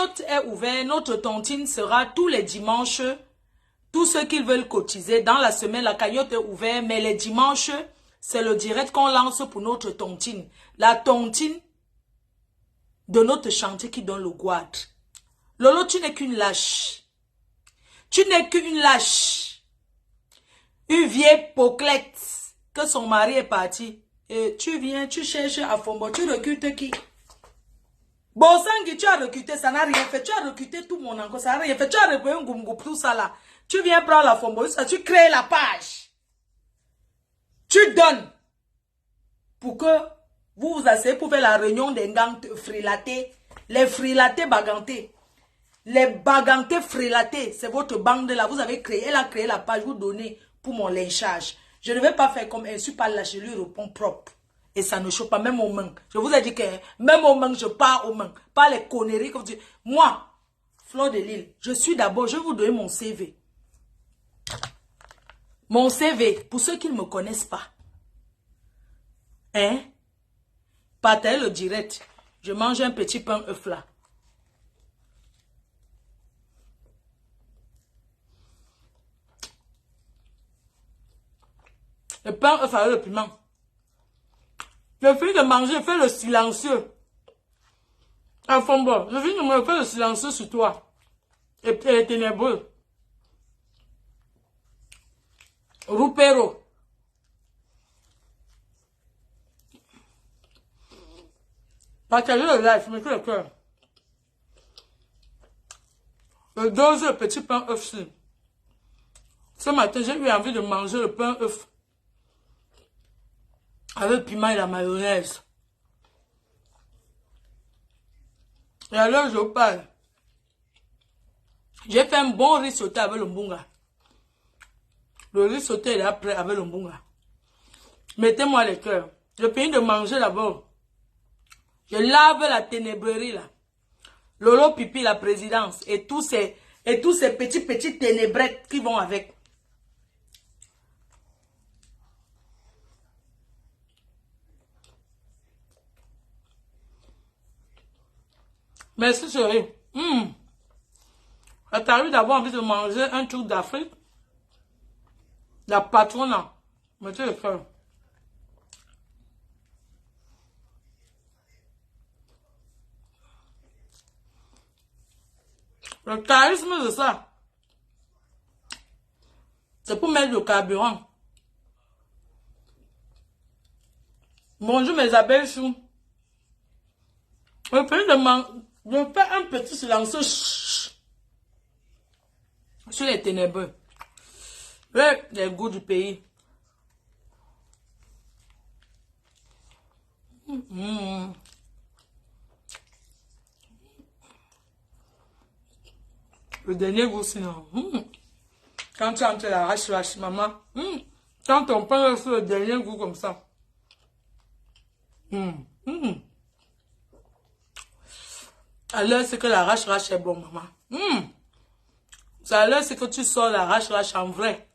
cagnotte est ouverte. Notre tontine sera tous les dimanches. Tous ceux qui veulent cotiser, dans la semaine, la cagnotte est ouverte. Mais les dimanches, c'est le direct qu'on lance pour notre tontine. La tontine de notre chantier qui donne le guad. Lolo, tu n'es qu'une lâche. Tu n'es qu'une lâche. Une vieille poclette que son mari est parti. Et tu viens, tu cherches à Fombo, tu recrutes qui? Bosangui, tu as recruté, ça n'a rien fait. Tu as recruté tout mon encore, ça n'a rien fait. Tu as recruté un goumgoup, tout ça là. Tu viens prendre la Fombo, tu crées la page. Tu donnes. Pour que vous vous asseyez pour faire la réunion des gangs frilatés. Les frilatés bagantés. Les bagantés frilatés, c'est votre bande là. Vous avez créé, elle a créé la page, vous donnez pour mon lynchage. Je ne vais pas faire comme elle, je suis pas là, je lui réponds propre. Et ça ne choque pas, même aux mains. Je vous ai dit que même aux mains, je pars aux mains. Pas les conneries comme tu dis. Moi, Fleur de Lille, je suis d'abord, je vais vous donner mon CV. Mon CV, pour ceux qui ne me connaissent pas. Hein? Partagez le direct. Je mange un petit pain œuf là. Le pain œuf avec le piment. Je finis de manger, je fais le silencieux. À fond bon, je finis de me faire le silencieux sur toi. Et puis les ténébreux. Roupero. Partagez le live, mettez le cœur. Le dose le petit pain œuf. Ce matin, j'ai eu envie de manger le pain œuf. Avec le piment et la mayonnaise. Et alors, je parle. J'ai fait un bon riz sauté avec le mbunga. Le riz sauté est après avec le mbunga. Mettez-moi les cœurs. Je finis de manger d'abord. Je lave la ténébrerie là. Lolo Pipi, la présidence. Et tous ces petits ténébrettes qui vont avec. Merci chérie. T'as eu d'avoir envie de manger un truc d'Afrique? La patronne, mettez le cœur. Le charisme de ça, c'est pour mettre le carburant. Bonjour mes abeilles choux. Je fais un petit silence sur les ténébreux. Les goûts du pays. Le dernier goût, sinon. Quand tu entres la hache, maman. Quand on prend le dernier goût comme ça. Alors, c'est que la rache est bon, maman. Alors, c'est que tu sors la rache en vrai.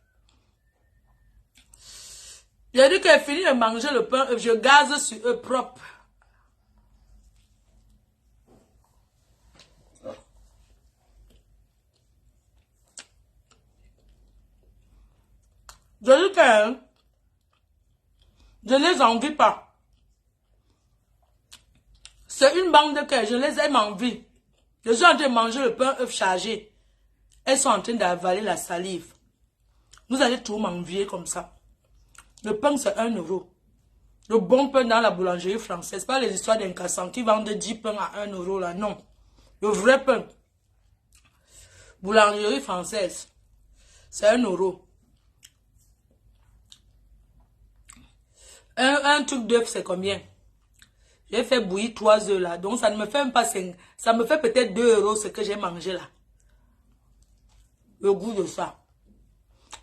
J'ai dit qu'elle finit de manger le pain, je gaze sur eux propre. Je dis que je les envie pas. C'est une bande que je les aime en vie. Je suis en train de manger le pain œuf chargé. Elles sont en train d'avaler la salive. Vous allez tout m'envier comme ça. Le pain, c'est 1 euro. Le bon pain dans la boulangerie française. Pas les histoires d'un cassant qui vendent 10 pains à 1 euro là. Non. Le vrai pain. Boulangerie française. C'est 1 euro. Un truc d'œuf, c'est combien? J'ai fait bouillir 3 œufs là. Donc ça ne me fait même pas 5. Ça me fait peut-être 2 euros ce que j'ai mangé là. Le goût de ça.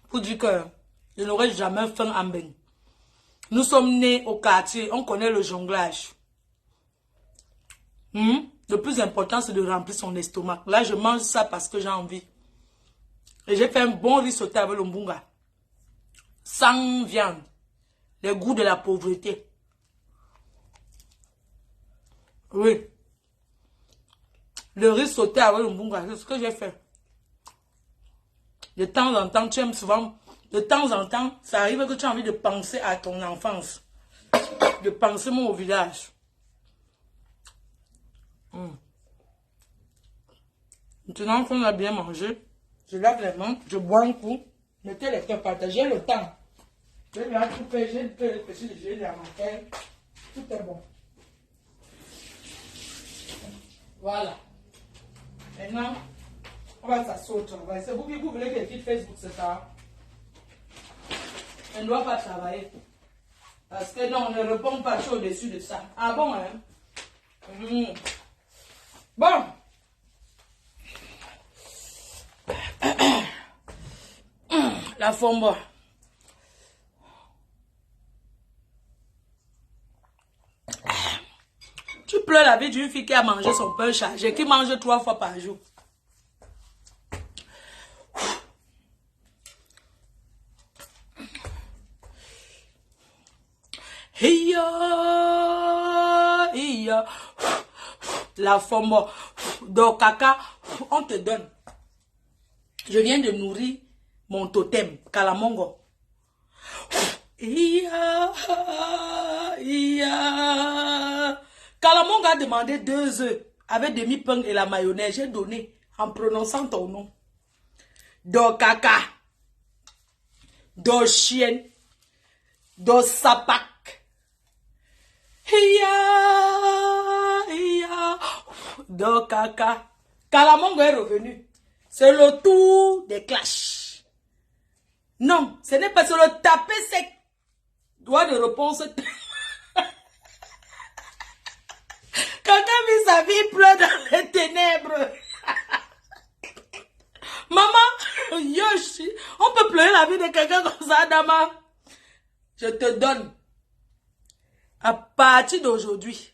Pour dire que je n'aurai jamais faim en bain. Nous sommes nés au quartier. On connaît le jonglage. Le plus important, c'est de remplir son estomac. Là, je mange ça parce que j'ai envie. Et j'ai fait un bon riz sauté avec le mbunga. Sans viande. Les goûts de la pauvreté. Oui. Le riz sauté avec le mbunga, c'est ce que j'ai fait. De temps en temps, tu aimes souvent... De temps en temps, ça arrive que tu as envie de penser à ton enfance. De penser moi au village. Maintenant qu'on a bien mangé, je lave les mains, je bois un coup. Mettez les cœurs, partagez le temps. Je vais bien couper, j'ai le petit déjeuner de la matin. Tout est bon. Voilà. Maintenant, on va s'asseoir au travail. C'est vous qui voulez qu'elle quitte Facebook, c'est ça? Elle ne doit pas travailler. Parce que non, on ne répond pas au-dessus de ça. Ah bon, hein? Bon. La fomba. Tu pleures la vie d'une fille qui a mangé son pain chargé, qui mange 3 fois par jour. La fomba. Donc, caca, on te donne. Je viens de nourrir mon totem, Kalamongo. Kalamongo a demandé 2 œufs avec demi-pain et la mayonnaise. J'ai donné en prononçant ton nom. Do caca. Do chienne. Do sapak. Do caca. Kalamongo est revenu. C'est le tour des clashs. Non, ce n'est pas sur le taper sec. Droit de réponse. Quelqu'un vit sa vie pleure dans les ténèbres. Maman, Yoshi, on peut pleurer la vie de quelqu'un comme ça, Dama. Je te donne. À partir d'aujourd'hui.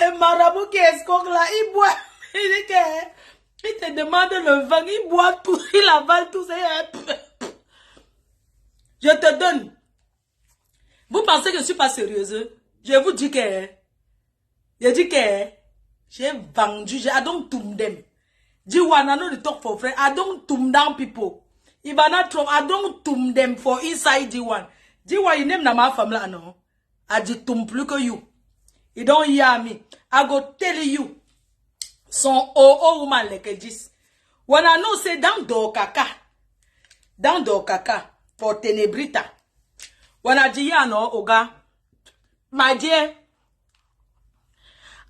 Le marabout qui escorte là, il boit. Il te demande le vin, il boit tout, il avale tout. Je te donne. Vous pensez que je ne suis pas sérieuse? Je vous dis que... j'ai vendu, I don't tum them. Jiwana no the talk for friend. I don't tum down people. Ivana Trump, I don't tum them for inside Jiwan. Jiwan, you name na my family, no. I just tum plus que you. You don't hear me. I go tell you. Son woman like this. When I know say down do kaka for tenebrita. When I hear no oga, my dear,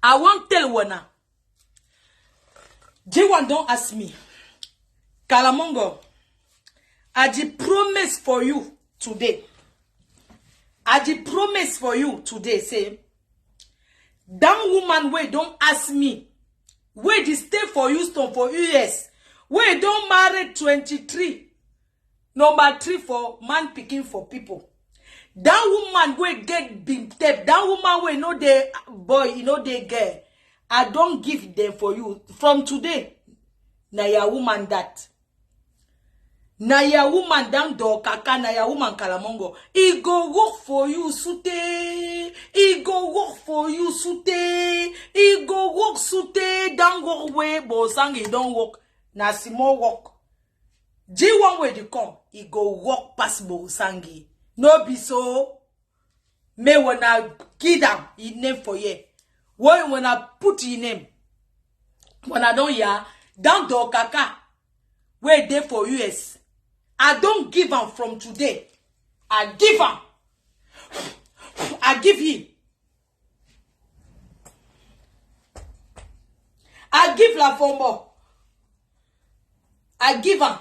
I won't tell Wana. J1 don't ask me. Kalamongo, I did promise for you today. I did promise for you today. Say, that woman wait don't ask me. Wait, they stay for Houston for US. Wait, don't marry 23. Number 3 for man picking for people. That woman will get big tape. That woman will know the boy, you know the girl. I don't give them for you. From today, na ya woman that. Na ya woman down do kaka, na ya woman Kalamongo. He go work for you, sute. He go work for you, sute. He go work, sute. Don't work way, but sang he don't work. Na small work. G1 way they come, he go work past Bosangi. No be so. Me when I give them his name for you. When I put his name. When I don't hear, down do kaka. Where they for US. I don't give him from today. I give him. I give him. I give La Fombo. I give him.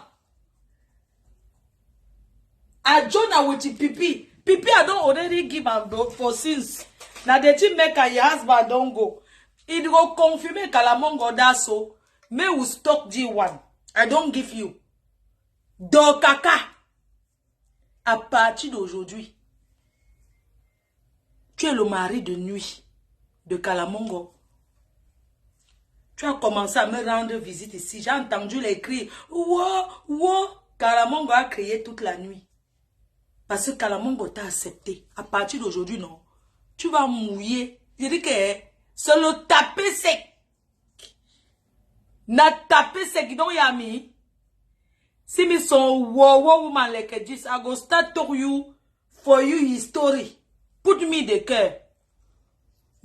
I join her with the Pipi. Pipi, I don't already give him for since. Now the team make your husband don't go. It go confirm Kalamongo that so. May we stock G1. I don't give you. Dokaka, à partir d'aujourd'hui, tu es le mari de nuit de Kalamongo. Tu as commencé à me rendre visite ici. J'ai entendu les cris. Wow, wow. Kalamongo a crié toute la nuit. Parce que Kalamongo t'a accepté. À partir d'aujourd'hui, non. Tu vas mouiller. Je dis que c'est le tapé sec. Na tapé sec. Donc, Yami. Si me son wow woman like this, I go start talk you for you history. Put me the cœur.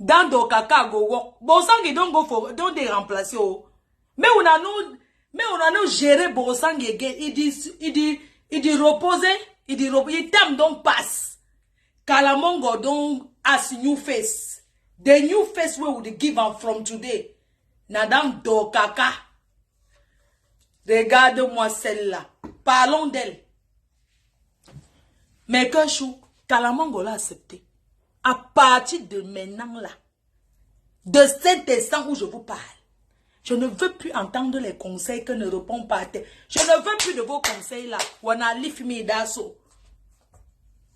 Dans do kaka go work. Bosangi don't go for don't they remplacer oh. Mais on a no géré Bosangi again. Il dit reposer, il t'aime donc passe. Kalamongo don't as new face. The new face we would give am from today. Nadam do kaka. Regarde-moi celle-là. Parlons d'elle. Mais que chou, Kalamongo l'a accepté. À partir de maintenant là, de cet instant où je vous parle, je ne veux plus entendre les conseils que ne répond pas à terre. Je ne veux plus de vos conseils là. Wanna lift me that so.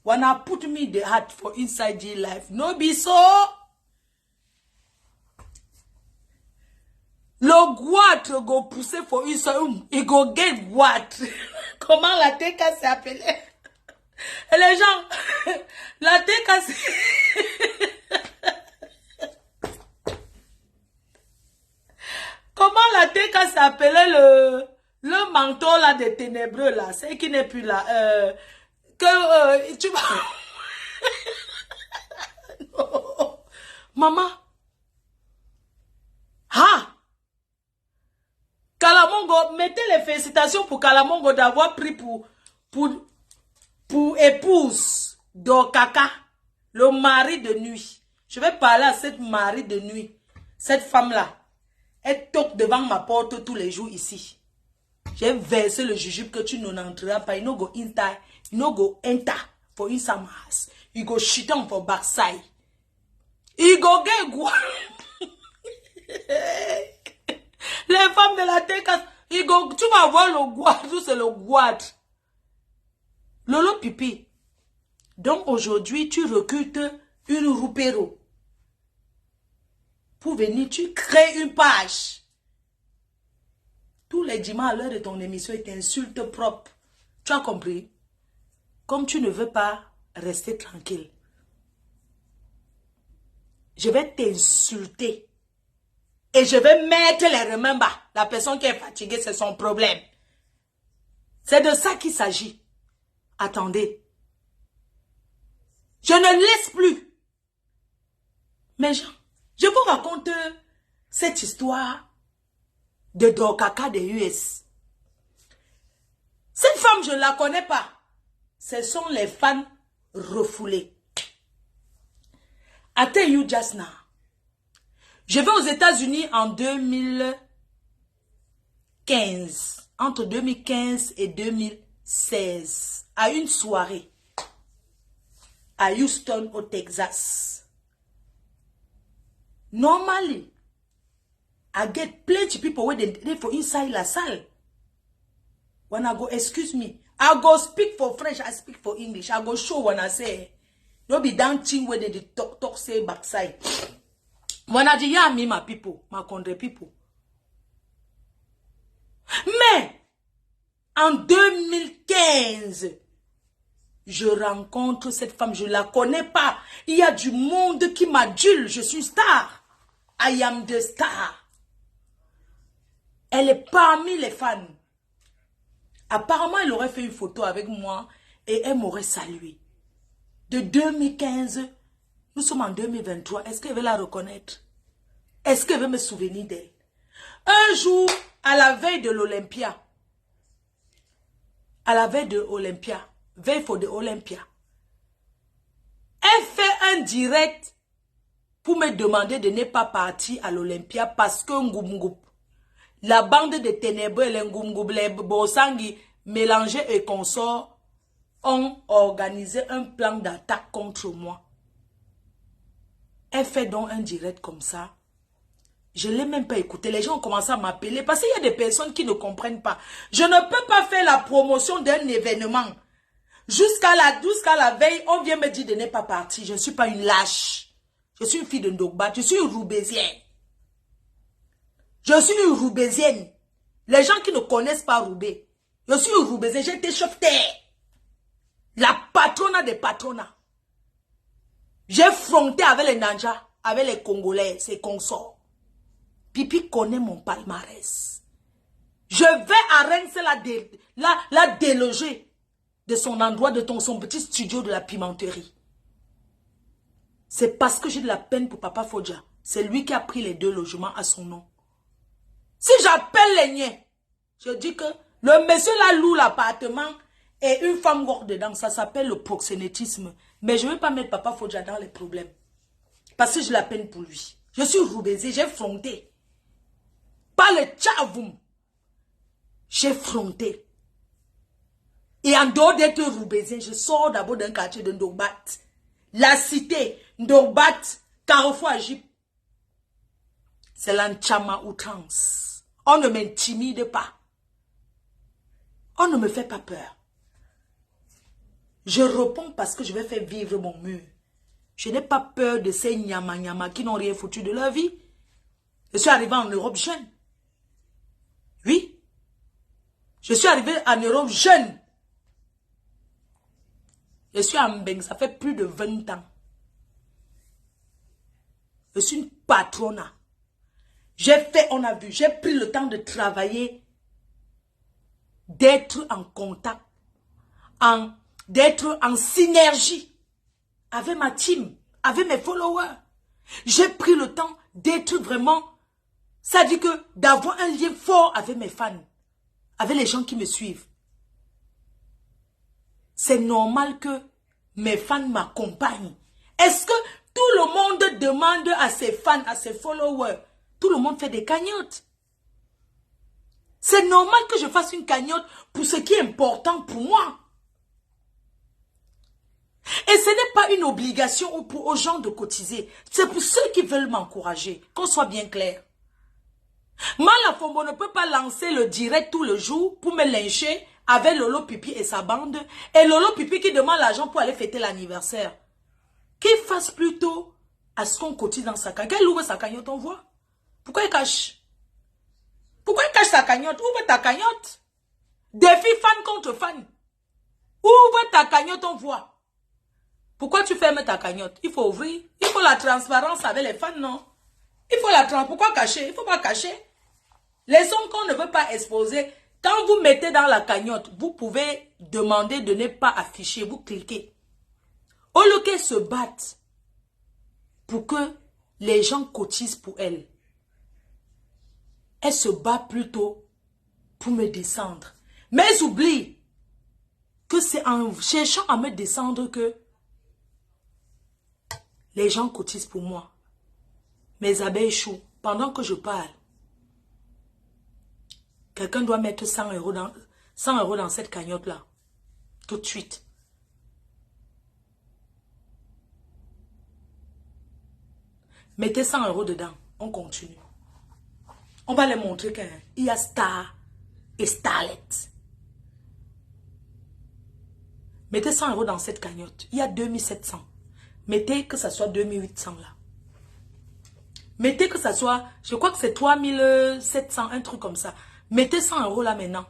Wanna put me the heart for inside your life. No be so. Le goitre go pousser pour une seule, il go get goitre. Comment la TK s'est appelée? Et les gens, la TK comment la TK s'appelait le manteau là des ténébreux là, c'est qui n'est plus là, tu vas... Non. Maman. Ah. Kalamongo, mettez les félicitations pour Kalamongo d'avoir pris pour épouse Dokaka, le mari de nuit. Je vais parler à cette mari de nuit. Cette femme-là, elle toque devant ma porte tous les jours ici. J'ai versé le jujube que tu n'entreras pas. You no go enter. You no go enter for inside my house. You go shit on for backside. You go get go. Les femmes de la TK, tu vas voir le guad, c'est le guad. Lolo Pipi. Donc aujourd'hui, tu recrutes une roupéro. Pour venir, tu crées une page. Tous les dimanches à l'heure de ton émission est insulte propre. Tu as compris? Comme tu ne veux pas rester tranquille. Je vais t'insulter. Et je vais mettre les remembers. La personne qui est fatiguée, c'est son problème. C'est de ça qu'il s'agit. Attendez. Je ne laisse plus. Mais je vous raconte cette histoire de Dokaka des US. Cette femme, je ne la connais pas. Ce sont les fans refoulés. I tell you just now. Je vais aux États-Unis en 2015, entre 2015 et 2016, à une soirée à Houston, au Texas. Normally, I get plenty of people when they for inside la salle. When I go, excuse me, I go speak for French, I speak for English. I go show when I say, no be dancing when they talk say backside. When I dis, yeah, me, my people, my country people. Mais, en 2015, je rencontre cette femme, je ne la connais pas. Il y a du monde qui m'adule, je suis star. I am the star. Elle est parmi les fans. Apparemment, elle aurait fait une photo avec moi et elle m'aurait salué. De 2015, nous sommes en 2023. Est-ce qu'elle veut la reconnaître? Est-ce qu'elle veut me souvenir d'elle? Un jour, à la veille de l'Olympia, veille for the Olympia, elle fait un direct pour me demander de ne pas partir à l'Olympia parce que Ngoumgoup, la bande de ténébreux, les Ngoumgoup, les Bosangi, mélangés et consorts, ont organisé un plan d'attaque contre moi. Elle fait donc un direct comme ça. Je ne l'ai même pas écouté. Les gens ont commencé à m'appeler parce qu'il y a des personnes qui ne comprennent pas. Je ne peux pas faire la promotion d'un événement. Jusqu'à la veille, on vient me dire de ne pas partir. Je ne suis pas une lâche. Je suis une fille de Ndogba. Je suis une Roubaisienne. Je suis une Roubaisienne. Les gens qui ne connaissent pas Roubaix. Je suis une Roubaisienne. J'ai été chef-terre. La patronne des patronats. J'ai fronté avec les Nanja, avec les Congolais, ses consorts. Pipi connaît mon palmarès. Je vais à Reims la déloger de son endroit, de son petit studio de la pimenterie. C'est parce que j'ai de la peine pour Papa Fodja. C'est lui qui a pris les 2 logements à son nom. Si j'appelle les niens, je dis que le monsieur là loue l'appartement et une femme gorge dedans. Ça s'appelle le proxénétisme. Mais je ne vais pas mettre Papa Fodja dans les problèmes. Parce que j'ai la peine pour lui. Je suis roubaisé, j'ai fronté. Pas le tchavoum. J'ai fronté. Et en dehors d'être roubaisé, je sors d'abord d'un quartier de Ndogbat. La cité, Ndogbat, Carrefour Agip. C'est l'Anchama outrance. On ne m'intimide pas. On ne me fait pas peur. Je réponds parce que je vais faire vivre mon mur. Je n'ai pas peur de ces nyama qui n'ont rien foutu de leur vie. Je suis arrivé en Europe jeune. Oui. Je suis arrivé en Europe jeune. Je suis à Mbeng, ça fait plus de 20 ans. Je suis une patrona. J'ai fait, on a vu, j'ai pris le temps de travailler, d'être en contact, d'être en synergie avec ma team, avec mes followers. J'ai pris le temps d'être vraiment, ça dit que d'avoir un lien fort avec mes fans, avec les gens qui me suivent. C'est normal que mes fans m'accompagnent. Est-ce que tout le monde demande à ses fans, à ses followers? Tout le monde fait des cagnottes. C'est normal que je fasse une cagnotte pour ce qui est important pour moi. Et ce n'est pas une obligation aux gens de cotiser. C'est pour ceux qui veulent m'encourager. Qu'on soit bien clair. Malafombo ne peut pas lancer le direct tout le jour pour me lyncher avec Lolo Pipi et sa bande. Et Lolo Pipi qui demande l'argent pour aller fêter l'anniversaire. Qu'il fasse plutôt à ce qu'on cotise dans sa cagnotte. Qu'elle ouvre sa cagnotte, on voit. Pourquoi il cache? Pourquoi il cache sa cagnotte? Ouvre ta cagnotte. Défi fan contre fan. Ouvre ta cagnotte, on voit. Pourquoi tu fermes ta cagnotte? Il faut ouvrir. Il faut la transparence avec les fans, non? Il faut la transparence. Pourquoi cacher? Il ne faut pas cacher. Les sommes qu'on ne veut pas exposer, quand vous mettez dans la cagnotte, vous pouvez demander de ne pas afficher. Vous cliquez. Au lieu qu'elle se batte pour que les gens cotisent pour elle, elle se bat plutôt pour me descendre. Mais elle oublie que c'est en cherchant à me descendre que les gens cotisent pour moi. Mes abeilles échouent. Pendant que je parle, quelqu'un doit mettre 100 euros dans cette cagnotte-là. Tout de suite. Mettez 100 euros dedans. On continue. On va les montrer qu'il y a star et starlet. Mettez 100 euros dans cette cagnotte. Il y a 2700. Mettez que ça soit 2800 là. Mettez que ça soit, je crois que c'est 3700, un truc comme ça. Mettez 100 euros là maintenant.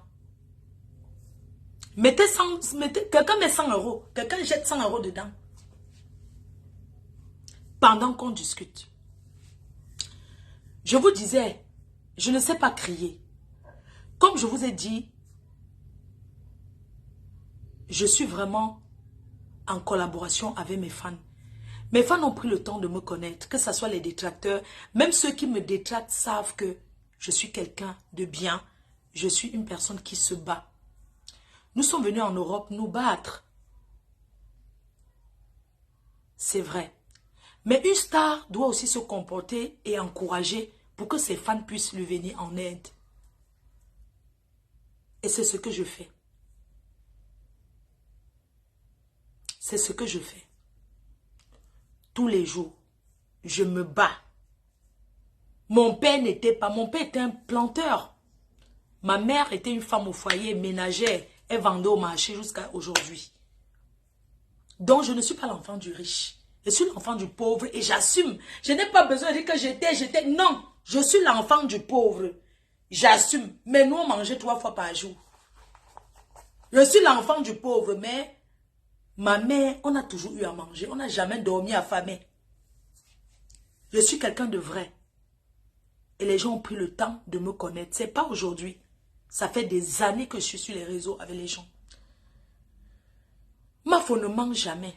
Mettez 100, quelqu'un met 100 euros. Quelqu'un jette 100 euros dedans. Pendant qu'on discute. Je vous disais, je ne sais pas crier. Comme je vous ai dit, je suis vraiment en collaboration avec mes fans. Mes fans ont pris le temps de me connaître, que ce soit les détracteurs. Même ceux qui me détractent savent que je suis quelqu'un de bien. Je suis une personne qui se bat. Nous sommes venus en Europe nous battre. C'est vrai. Mais une star doit aussi se comporter et encourager pour que ses fans puissent lui venir en aide. Et c'est ce que je fais. C'est ce que je fais. Tous les jours, je me bats. Mon père n'était pas, mon père était un planteur. Ma mère était une femme au foyer, ménagère. Elle vendait au marché jusqu'à aujourd'hui. Donc, je ne suis pas l'enfant du riche. Je suis l'enfant du pauvre et j'assume. Je n'ai pas besoin de dire que j'étais. Non, je suis l'enfant du pauvre. J'assume. Mais nous, on mangeait 3 fois par jour. Je suis l'enfant du pauvre, mais ma mère, on a toujours eu à manger. On n'a jamais dormi affamé. Je suis quelqu'un de vrai. Et les gens ont pris le temps de me connaître. C'est pas aujourd'hui. Ça fait des années que je suis sur les réseaux avec les gens. Ma femme ne ment jamais.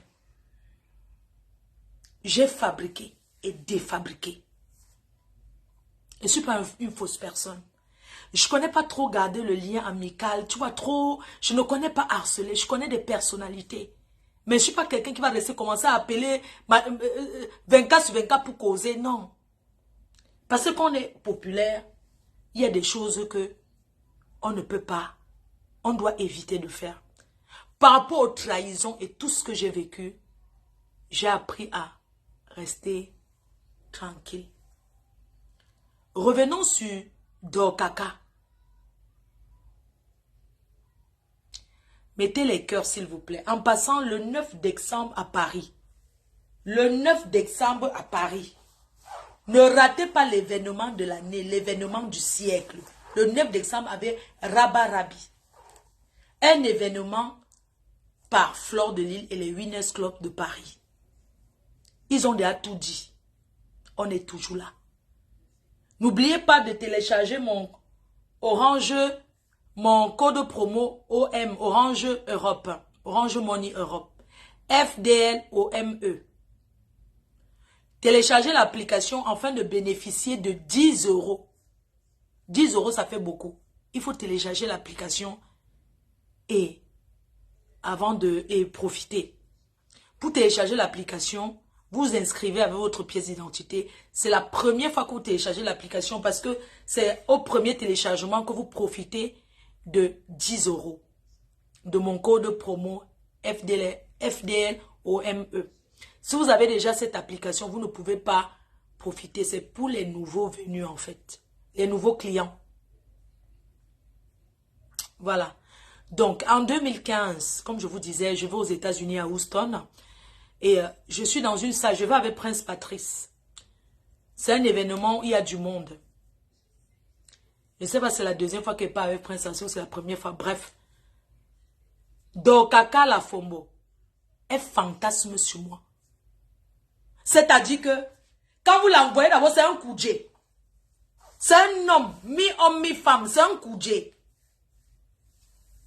J'ai fabriqué et défabriqué. Je ne suis pas une fausse personne. Je ne connais pas trop garder le lien amical. Tu vois, trop. Je ne connais pas harceler. Je connais des personnalités. Mais je ne suis pas quelqu'un qui va rester commencer à appeler 24 sur 24 pour causer. Non. Parce qu'on est populaire, il y a des choses que on ne peut pas, on doit éviter de faire. Par rapport aux trahisons et tout ce que j'ai vécu, j'ai appris à rester tranquille. Revenons sur Dokaka. Mettez les cœurs s'il vous plaît. En passant le 9 décembre à Paris. Le 9 décembre à Paris. Ne ratez pas l'événement de l'année, l'événement du siècle. Le 9 décembre avec Rabarabi. Un événement par Fleur de Lille et les Winners Club de Paris. Ils ont déjà tout dit. On est toujours là. N'oubliez pas de télécharger mon Orange, mon code promo OM, Orange Europe, Orange Money Europe, FDLOME. Téléchargez l'application afin de bénéficier de 10 euros. 10 euros, ça fait beaucoup. Il faut télécharger l'application et profiter. Pour télécharger l'application, vous inscrivez avec votre pièce d'identité. C'est la première fois que vous téléchargez l'application parce que c'est au premier téléchargement que vous profitez de 10 euros. De mon code promo FDLOME. Si vous avez déjà cette application, vous ne pouvez pas profiter. C'est pour les nouveaux venus en fait. Les nouveaux clients. Voilà. Donc, en 2015, comme je vous disais, je vais aux États-Unis à Houston. Et je suis dans une salle, je vais avec Prince Patrice. C'est un événement où il y a du monde. Je ne sais pas si c'est la deuxième fois qu'il part avec Prince Patrice ou c'est la première fois. Bref. Dokaka la Fombo. Elle fantasme sur moi. C'est-à-dire que, quand vous l'envoyez d'abord, c'est un koudjé. C'est un homme, mi-homme, mi-femme, c'est un koudjé.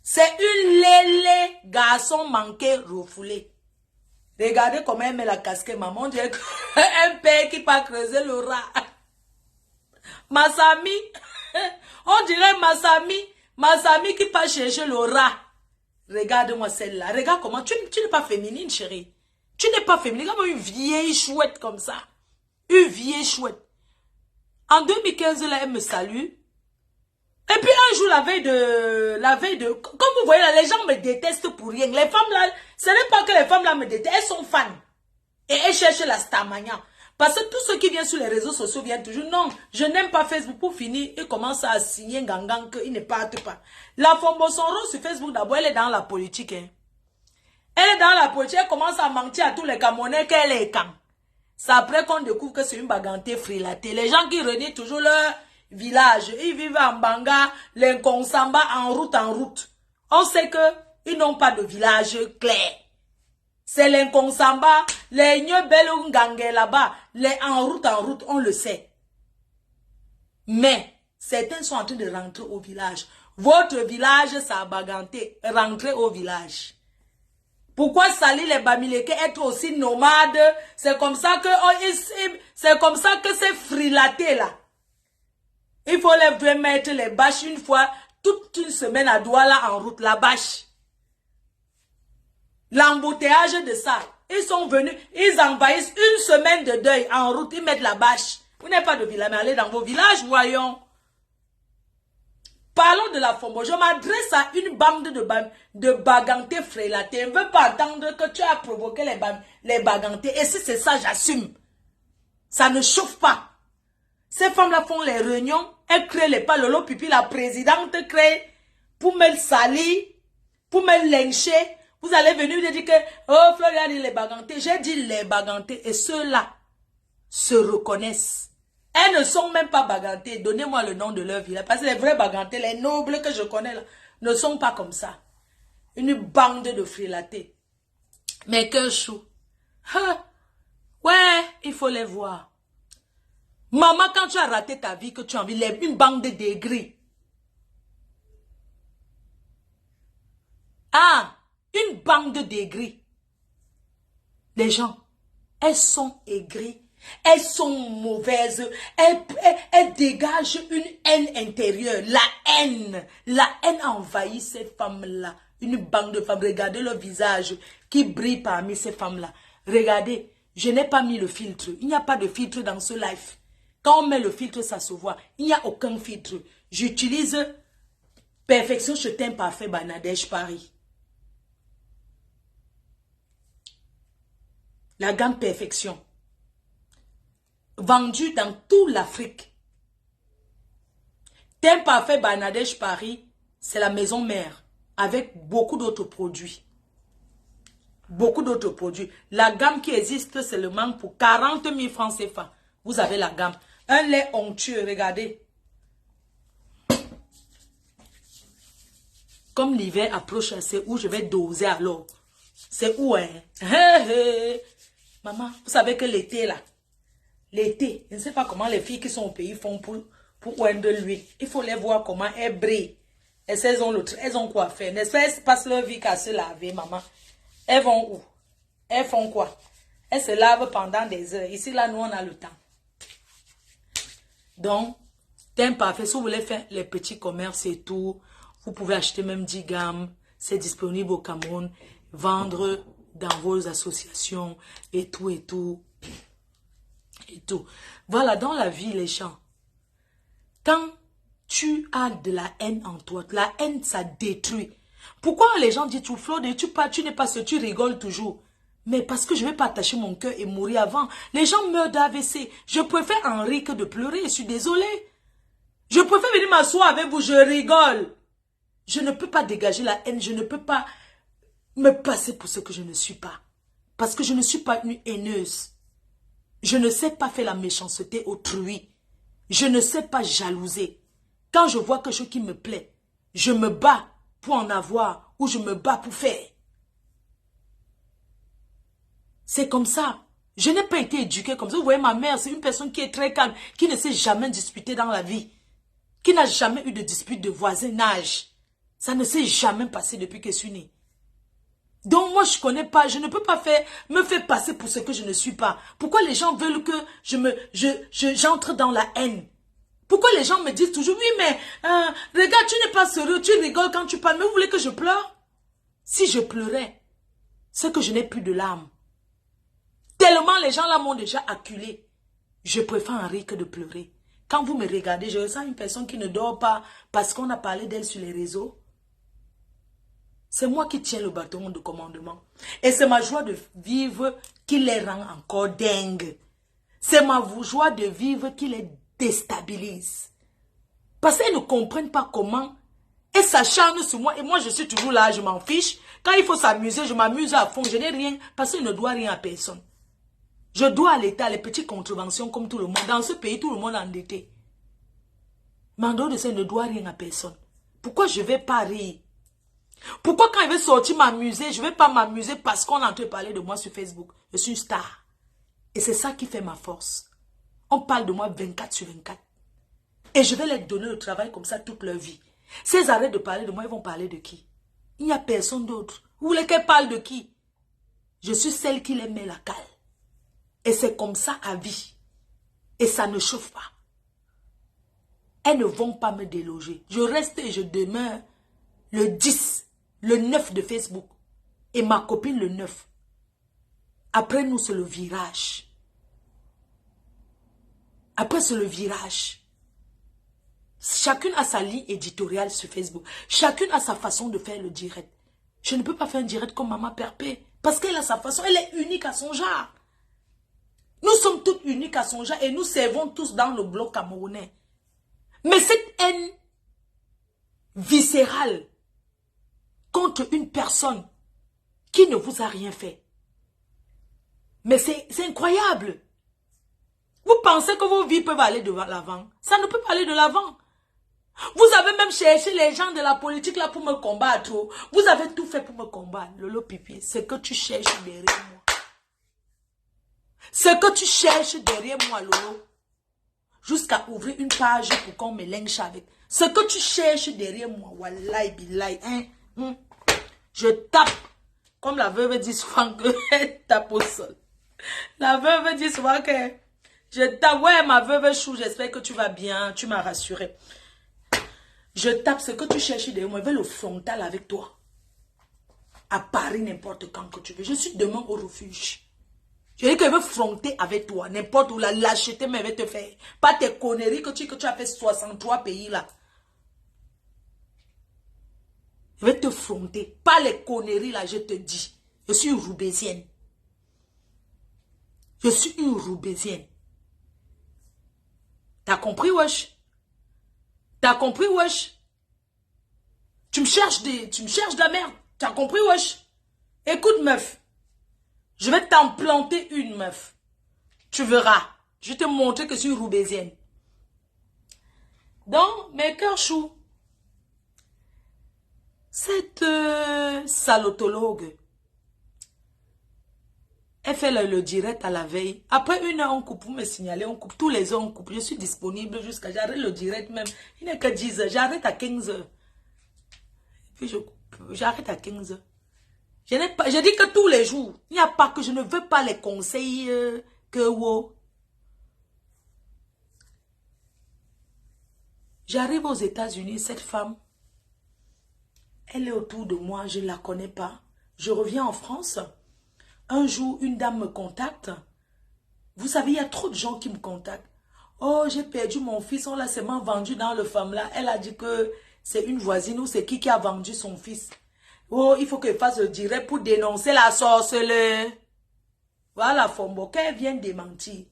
C'est une lélé garçon manqué, refoulé. Regardez comment elle met la casquette, maman. On dirait un père qui part creuser le rat. Massami. On dirait Massami qui part chercher le rat. Regarde-moi celle-là. Regarde comment. Tu n'es pas féminine, chérie. Tu n'es pas féminine. Comme une vieille chouette comme ça. Une vieille chouette. En 2015, là, elle me salue. Et puis un jour, la veille de, comme vous voyez là, les gens me détestent pour rien. Les femmes là, ce n'est pas que les femmes là me détestent, elles sont fans. Et elles cherchent la starmania. Parce que tous ceux qui viennent sur les réseaux sociaux viennent toujours, non, je n'aime pas Facebook. Pour finir, ils commencent à signer gangan qu'ils ne partent pas. La Fombo son rôle sur Facebook, d'abord, elle est dans la politique. Hein. Elle est dans la politique, elle commence à mentir à tous les Camerounais qu'elle est quand. C'est après qu'on découvre que c'est une bagantée frilatée. Les gens qui renient toujours leur village, ils vivent en Banga, les Konsamba en route. On sait que ils n'ont pas de village clair. C'est les Konsamba, les Nyebelungange là-bas, les en route, on le sait. Mais certains sont en train de rentrer au village. Votre village, ça a baganté. Rentrez au village. Pourquoi salir les Bamileke, être aussi nomade? C'est comme ça que c'est frilaté là. Il faut les mettre les bâches une fois, toute une semaine à Douala en route, la bâche. L'embouteillage de ça. Ils sont venus, ils envahissent une semaine de deuil en route, ils mettent la bâche. Vous n'avez pas de village, mais allez dans vos villages, voyons. Parlons de la Fombo. Je m'adresse à une bande de bagantés frélatés. Je ne veux pas entendre que tu as provoqué les bagantés. Et si c'est ça, j'assume. Ça ne chauffe pas. Ces femmes-là font les réunions, elles créent les pas, Lolo Pipi, la présidente crée pour me salir, pour me lyncher. Vous allez venir me dire que, oh, Florian dit les bagantés. J'ai dit les bagantés et ceux-là se reconnaissent. Elles ne sont même pas bagantés. Donnez-moi le nom de leur ville. Parce que les vrais bagantés, les nobles que je connais là, ne sont pas comme ça. Une bande de frilatés. Mais que chou. Ouais, il faut les voir. Maman, quand tu as raté ta vie, que tu as envie, une bande de dégris. Ah, une bande de dégris. Les gens, elles sont aigries, elles sont mauvaises, elles dégagent une haine intérieure. La haine envahit ces femmes-là. Une bande de femmes, regardez leur visage qui brille parmi ces femmes-là. Regardez, je n'ai pas mis le filtre. Il n'y a pas de filtre dans ce live. Quand on met le filtre, ça se voit. Il n'y a aucun filtre. J'utilise Perfection Chetin Parfait Banadèche Paris. La gamme Perfection. Vendue dans toute l'Afrique. Teint Parfait Banadèche Paris, c'est la maison mère. Avec beaucoup d'autres produits. Beaucoup d'autres produits. La gamme qui existe seulement pour 40 000 francs CFA. Vous avez la gamme. Un lait onctueux, regardez. Comme l'hiver approche, c'est où je vais doser alors. C'est où, hein? Maman, vous savez que l'été, là, l'été, je ne sais pas comment les filles qui sont au pays font pour oindre l'huile. Il faut les voir comment elles brillent. Et elles ont quoi faire? N'est-ce pas, elles passent leur vie qu'à se laver, maman. Elles vont où? Elles font quoi? Elles se lavent pendant des heures. Ici, là, nous, on a le temps. Donc, Teint Parfait, si vous voulez faire les petits commerces et tout, vous pouvez acheter même 10 gammes. C'est disponible au Cameroun. Vendre dans vos associations et tout, et tout. Et tout. Voilà, dans la vie, les gens, quand tu as de la haine en toi, la haine, ça détruit. Pourquoi les gens disent, tu n'es pas ce, tu rigoles toujours. Mais parce que je ne vais pas attacher mon cœur et mourir avant. Les gens meurent d'AVC. Je préfère en rire que de pleurer. Je suis désolée. Je préfère venir m'asseoir avec vous. Je rigole. Je ne peux pas dégager la haine. Je ne peux pas me passer pour ce que je ne suis pas. Parce que je ne suis pas une haineuse. Je ne sais pas faire la méchanceté autrui. Je ne sais pas jalouser. Quand je vois quelque chose qui me plaît, je me bats pour en avoir ou je me bats pour faire. C'est comme ça. Je n'ai pas été éduquée comme ça. Vous voyez, ma mère, c'est une personne qui est très calme, qui ne s'est jamais disputée dans la vie, qui n'a jamais eu de dispute de voisinage. Ça ne s'est jamais passé depuis que je suis née. Donc moi, je connais pas, je ne peux pas me faire passer pour ce que je ne suis pas. Pourquoi les gens veulent que j'entre dans la haine? Pourquoi les gens me disent toujours, oui, mais regarde, tu n'es pas sérieux, tu rigoles quand tu parles, mais vous voulez que je pleure? Si je pleurais, c'est que je n'ai plus de larmes. Tellement les gens là m'ont déjà acculé. Je préfère en rire que de pleurer. Quand vous me regardez, je ressens une personne qui ne dort pas parce qu'on a parlé d'elle sur les réseaux. C'est moi qui tiens le bâton de commandement. Et c'est ma joie de vivre qui les rend encore dingues. C'est ma joie de vivre qui les déstabilise. Parce qu'elles ne comprennent pas comment. Elles s'acharnent sur moi. Et moi, je suis toujours là, je m'en fiche. Quand il faut s'amuser, je m'amuse à fond. Je n'ai rien parce que je ne dois rien à personne. Je dois à l'État les petites contraventions comme tout le monde. Dans ce pays, tout le monde est endetté. Mais en dehors de ça, je ne dois rien à personne. Pourquoi je ne vais pas rire? Pourquoi quand il veut sortir m'amuser, je ne vais pas m'amuser parce qu'on a entendu parler de moi sur Facebook? Je suis une star. Et c'est ça qui fait ma force. On parle de moi 24 sur 24. Et je vais leur donner le travail comme ça toute leur vie. Si elles arrêtent de parler de moi, ils vont parler de qui? Il n'y a personne d'autre. Vous voulez qu'elles parlent de qui? Je suis celle qui les met la cale. Et c'est comme ça à vie. Et ça ne chauffe pas. Elles ne vont pas me déloger. Je reste et je demeure le 10, le 9 de Facebook. Et ma copine le 9. Après nous, c'est le virage. Après, c'est le virage. Chacune a sa ligne éditoriale sur Facebook. Chacune a sa façon de faire le direct. Je ne peux pas faire un direct comme Maman Perpé. Parce qu'elle a sa façon. Elle est unique à son genre. Nous sommes tous uniques à son genre et nous servons tous dans le bloc camerounais. Mais cette haine viscérale contre une personne qui ne vous a rien fait. Mais c'est incroyable. Vous pensez que vos vies peuvent aller de l'avant? Ça ne peut pas aller de l'avant. Vous avez même cherché les gens de la politique là pour me combattre. Vous avez tout fait pour me combattre. Lolo Pipi, ce que tu cherches derrière moi. Ce que tu cherches derrière moi, Lolo. Jusqu'à ouvrir une page pour qu'on me lynche avec. Ce que tu cherches derrière moi, wallahi billahi, hein, je tape. Comme la veuve dit souvent que elle tape au sol. La veuve dit souvent que je tape. Ouais, ma veuve chou, j'espère que tu vas bien. Tu m'as rassuré. Je tape ce que tu cherches derrière moi. Je vais le frontal avec toi. À Paris, n'importe quand que tu veux. Je suis demain au refuge. Je dis que je veux fronter avec toi. N'importe où, la lâcheté, mais je vais te faire. Pas tes conneries que tu as fait 63 pays là. Je vais te fronter. Pas les conneries là, je te dis. Je suis une Roubaisienne. Je suis une Roubaisienne. T'as compris, wesh? T'as compris, wesh? Tu me cherches de la merde. T'as compris, wesh? Écoute, meuf. Je vais t'en planter une, meuf. Tu verras. Je vais te montrer que je suis une Roubaisienne. Donc, mes cœurs choux. Cette salotologue, elle fait le direct à la veille. Après 1 heure, on coupe. Vous me signalez, on coupe. Tous les heures, on coupe. Je suis disponible jusqu'à... J'arrête le direct même. Il n'est que 10 heures. J'arrête à 15 heures. Puis je coupe. J'arrête à 15 heures. Je dis que tous les jours. Il n'y a pas que je ne veux pas les conseils que wow. J'arrive aux États-Unis, cette femme, elle est autour de moi, je ne la connais pas. Je reviens en France. Un jour, une dame me contacte. Vous savez, il y a trop de gens qui me contactent. Oh, j'ai perdu mon fils, on l'a seulement vendu dans le femme là. Elle a dit que c'est une voisine ou c'est qui a vendu son fils. Oh, il faut qu'elle fasse le direct pour dénoncer la sorcellerie. Voilà, Fombo, qu'elle vient démentir.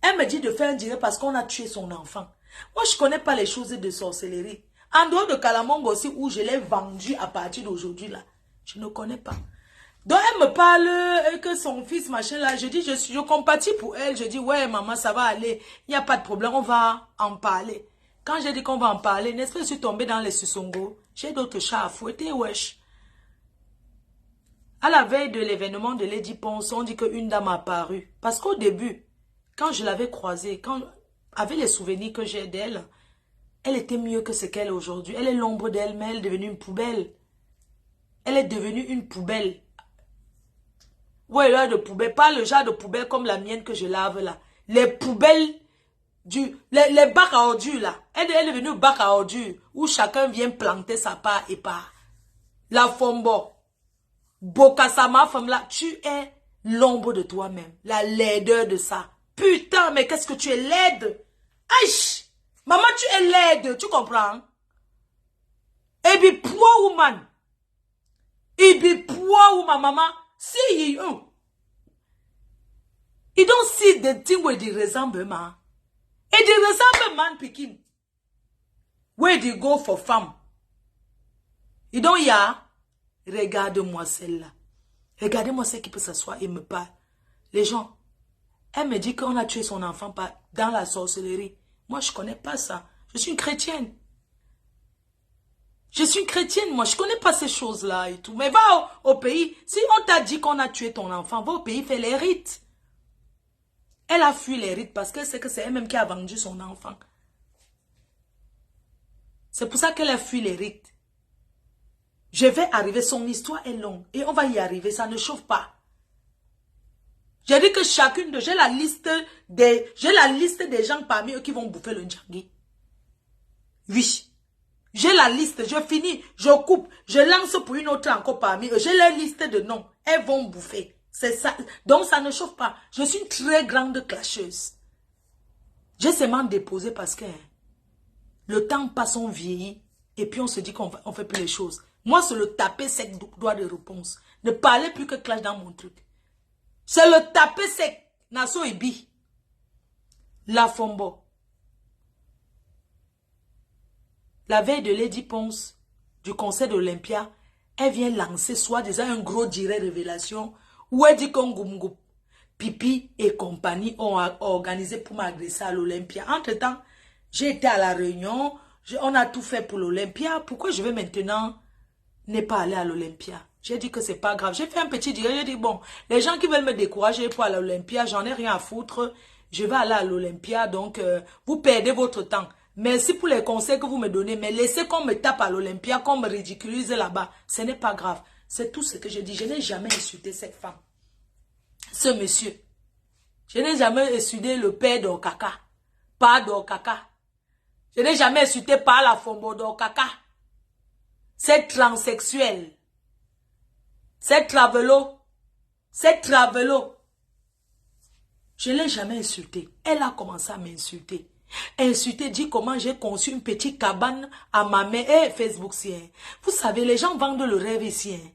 Elle me dit de faire un direct parce qu'on a tué son enfant. Moi, je ne connais pas les choses de sorcellerie. En dehors de Kalamongo aussi, où je l'ai vendu à partir d'aujourd'hui, là. Je ne connais pas. Donc, elle me parle que son fils, machin, là. Je dis, je compatis pour elle. Je dis, ouais, maman, ça va aller. Il n'y a pas de problème, on va en parler. Quand j'ai dit qu'on va en parler, n'est-ce pas, je suis tombée dans les Sussongo. J'ai d'autres chats à fouetter, wesh. À la veille de l'événement de Lady Ponce, on dit qu'une dame a apparu. Parce qu'au début, quand je l'avais croisée, avec les souvenirs que j'ai d'elle, elle était mieux que ce qu'elle est aujourd'hui. Elle est l'ombre d'elle, mais elle est devenue une poubelle. Elle est devenue une poubelle. Ouais, là, de poubelle. Pas le genre de poubelle comme la mienne que je lave là. Les poubelles, les bacs à ordures là. Elle est devenue bac à ordures où chacun vient planter sa part et part. La Fombo. Bokasama, femme là, tu es l'ombre de toi-même. La laideur de ça. Putain, mais qu'est-ce que tu es laide. Aïe! Maman, tu es laide, tu comprends? Et puis, poor woman. Et puis, poor woman, maman. See you. You don't see the thing where they resemble, man. And they resemble man picking. Where they go for femme. You don't hear? Regarde-moi celle-là. Regardez-moi celle qui peut s'asseoir et me parle. Les gens, elle me dit qu'on a tué son enfant dans la sorcellerie. Moi, je ne connais pas ça. Je suis une chrétienne. Je suis une chrétienne, moi. Je ne connais pas ces choses-là et tout. Mais va au pays. Si on t'a dit qu'on a tué ton enfant, va au pays, fais les rites. Elle a fui les rites parce que c'est elle-même qui a vendu son enfant. C'est pour ça qu'elle a fui les rites. Je vais arriver, son histoire est longue. Et on va y arriver, ça ne chauffe pas. J'ai dit que chacune de... J'ai la liste des gens parmi eux qui vont bouffer le Djangui. Oui. J'ai la liste, je finis, je coupe, je lance pour une autre encore parmi eux. J'ai la liste de noms. Elles vont bouffer. C'est ça. Donc ça ne chauffe pas. Je suis une très grande clasheuse. J'ai seulement déposé parce que le temps passe, on vieillit. Et puis on se dit qu'on fait plus les choses. Moi, c'est le taper sec doigt de réponse. Ne parlez plus que clash dans mon truc. C'est le taper sec. Naso Ibi. La Fombo. La veille de Lady Ponce, du conseil d'Olympia, elle vient lancer soi-disant un gros direct révélation où elle dit qu'Ongumgoup, Pipi et compagnie ont organisé pour m'agresser à l'Olympia. Entre-temps, j'ai été à la réunion, on a tout fait pour l'Olympia. Pourquoi je vais maintenant ne pas aller à l'Olympia? J'ai dit que c'est pas grave. J'ai fait un petit direct, j'ai dit bon, les gens qui veulent me décourager pour aller à l'Olympia, j'en ai rien à foutre. Je vais aller à l'Olympia, donc vous perdez votre temps. Merci pour les conseils que vous me donnez, mais laissez qu'on me tape à l'Olympia, qu'on me ridiculise là-bas. Ce n'est pas grave. C'est tout ce que je dis. Je n'ai jamais insulté cette femme. Ce monsieur. Je n'ai jamais insulté le père d'Okaka. Pas d'Okaka. Je n'ai jamais insulté pas la Fombo d'Okaka. C'est transsexuel. C'est travelo. C'est travelo. Je ne l'ai jamais insulté. Elle a commencé à m'insulter. Insulter, dit comment j'ai conçu une petite cabane à ma mère. Et Facebook, si, hein. Vous savez, les gens vendent le rêve ici. Hein.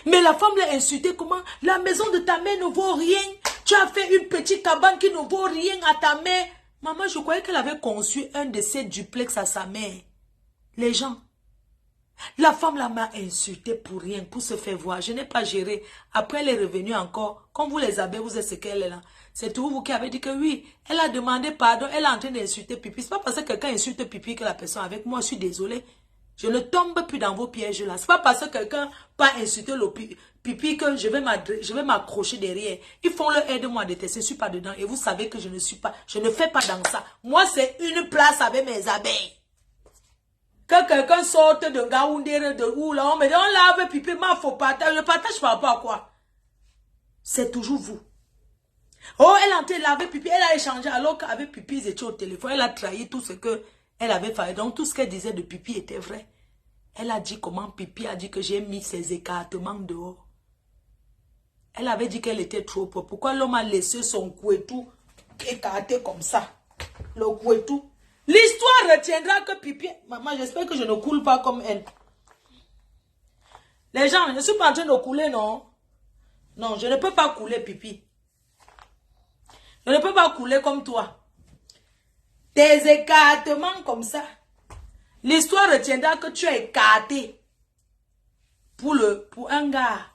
Mais la femme l'a insulté comment? La maison de ta mère ne vaut rien. Tu as fait une petite cabane qui ne vaut rien à ta mère. Maman, je croyais qu'elle avait conçu un de ces duplex à sa mère. Les gens. La femme là m'a insulté pour rien, pour se faire voir. Je n'ai pas géré. Après, elle est revenue encore. Comme vous les avez, vous êtes ce qu'elle est là. C'est tout vous qui avez dit que oui, elle a demandé pardon. Elle est en train d'insulter Pipi. C'est pas parce que quelqu'un insulte Pipi que la personne avec moi, je suis désolée. Je ne tombe plus dans vos pièges là. C'est pas parce que quelqu'un pas insulté le Pipi que je vais m'accrocher derrière. Ils font leur aide-moi à détester. Je ne suis pas dedans. Et vous savez que je ne fais pas dans ça. Moi, c'est une place avec mes abeilles. Que quelqu'un sorte de Gaoundere, de où là, on me dit, on lave Pipi, mais il faut partager. Je partage par rapport à quoi? C'est toujours vous. Oh, elle est en train de laver Pipi, elle a échangé alors qu'avec Pipi, ils étaient au téléphone. Elle a trahi tout ce que elle avait fait. Donc, tout ce qu'elle disait de Pipi était vrai. Elle a dit comment Pipi a dit que j'ai mis ses écartements dehors. Elle avait dit qu'elle était trop propre. Pourquoi l'homme a laissé son couetou écarté comme ça? Le couetou. L'histoire retiendra que Pipi... Maman, j'espère que je ne coule pas comme elle. Les gens, je ne suis pas en train de couler, non? Non, je ne peux pas couler, Pipi. Je ne peux pas couler comme toi. Tes écartements comme ça. L'histoire retiendra que tu es écarté. Pour un gars.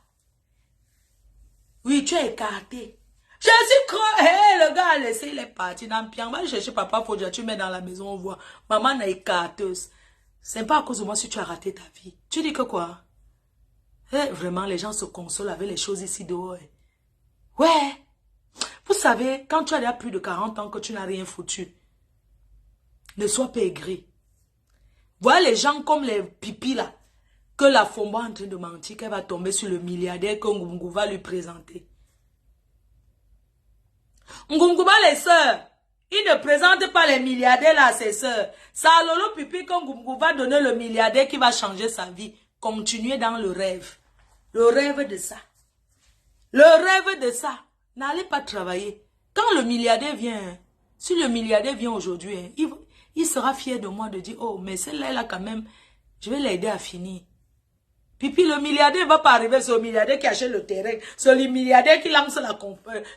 Oui, tu es écarté. Je suis creux. Hey, le gars a laissé, il est parti dans le pied. On va chercher papa, faut dire, tu mets dans la maison, on voit. Maman est écarteuse. C'est pas à cause de moi si tu as raté ta vie. Tu dis que quoi? Hey, vraiment, les gens se consolent avec les choses ici dehors. Ouais. Vous savez, quand tu as déjà plus de 40 ans que tu n'as rien foutu, ne sois pas aigri. Voilà les gens comme les pipis là, que la Fomba est en train de mentir, qu'elle va tomber sur le milliardaire que Ngumgu va lui présenter. Ngumguba les sœurs, il ne présente pas les milliardaires là à ses sœurs. Ça a lolo pipi que Ngumgu va donner le milliardaire qui va changer sa vie. Continuez dans le rêve. Le rêve de ça. Le rêve de ça. N'allez pas travailler. Quand le milliardaire vient, si le milliardaire vient aujourd'hui, il sera fier de moi de dire, oh, mais celle-là, là, quand même, je vais l'aider à finir. Puis le milliardaire ne va pas arriver, c'est le milliardaire qui achète le terrain, c'est le milliardaire qui lance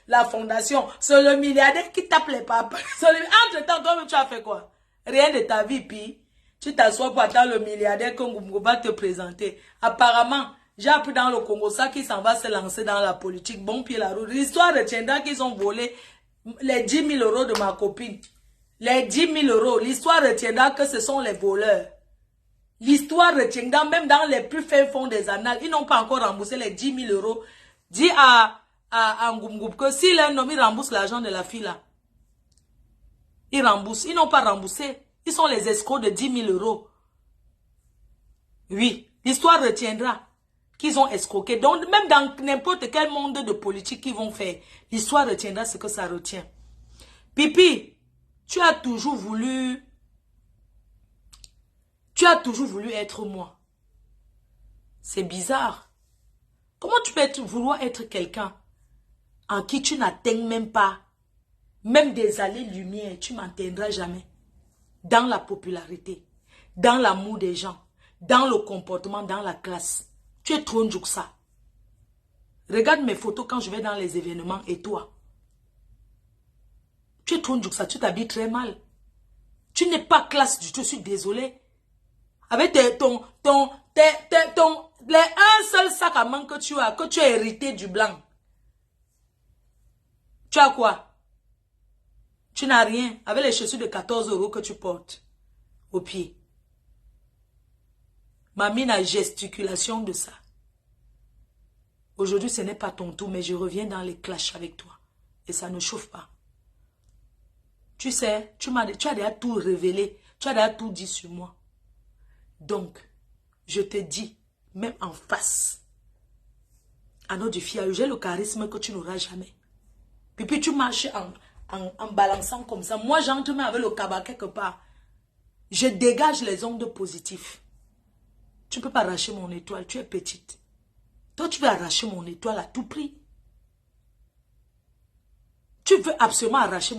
la fondation, c'est le milliardaire qui tape les papas. Entre-temps, toi, tu as fait quoi? Rien de ta vie, puis tu t'assois pour attendre le milliardaire qu'on va te présenter. Apparemment, j'ai appris dans le Congo ça qui s'en va se lancer dans la politique. Bon pied la route. L'histoire retiendra qu'ils ont volé les 10 000 euros de ma copine. Les 10 000 euros. L'histoire retiendra que ce sont les voleurs. L'histoire retiendra même dans les plus fins fonds des annales. Ils n'ont pas encore remboursé les 10 000 euros. Dis à Ngumgum que si l'un homme, il rembourse l'argent de la fille là. Ils remboursent. Ils n'ont pas remboursé. Ils sont les escrocs de 10 000 euros. Oui. L'histoire retiendra qu'ils ont escroqué. Donc, même dans n'importe quel monde de politique qu'ils vont faire, l'histoire retiendra ce que ça retient. Pipi, tu as toujours voulu être moi. C'est bizarre. Comment tu peux vouloir être quelqu'un en qui tu n'atteins même pas, même des années-lumière, tu m'atteindras jamais. Dans la popularité, dans l'amour des gens, dans le comportement, dans la classe. Tu es trop ça. Regarde mes photos quand je vais dans les événements et toi. Tu es trop ça, tu t'habilles très mal. Tu n'es pas classe du tout, je suis désolée. Avec un seul sac à main que tu as hérité du blanc. Tu as quoi? Tu n'as rien. Avec les chaussures de 14 € que tu portes au pied. Mamie n'a gesticulation de ça. Aujourd'hui, ce n'est pas ton tour, mais je reviens dans les clashs avec toi. Et ça ne chauffe pas. Tu sais, tu as déjà tout révélé. Tu as déjà tout dit sur moi. Donc, je te dis, même en face, à notre fille, j'ai le charisme que tu n'auras jamais. Puis tu marches en balançant comme ça. Moi, j'entre même avec le cabas quelque part. Je dégage les ondes positives. Tu ne peux pas arracher mon étoile, tu es petite. Toi, tu veux arracher mon étoile à tout prix. Tu veux absolument arracher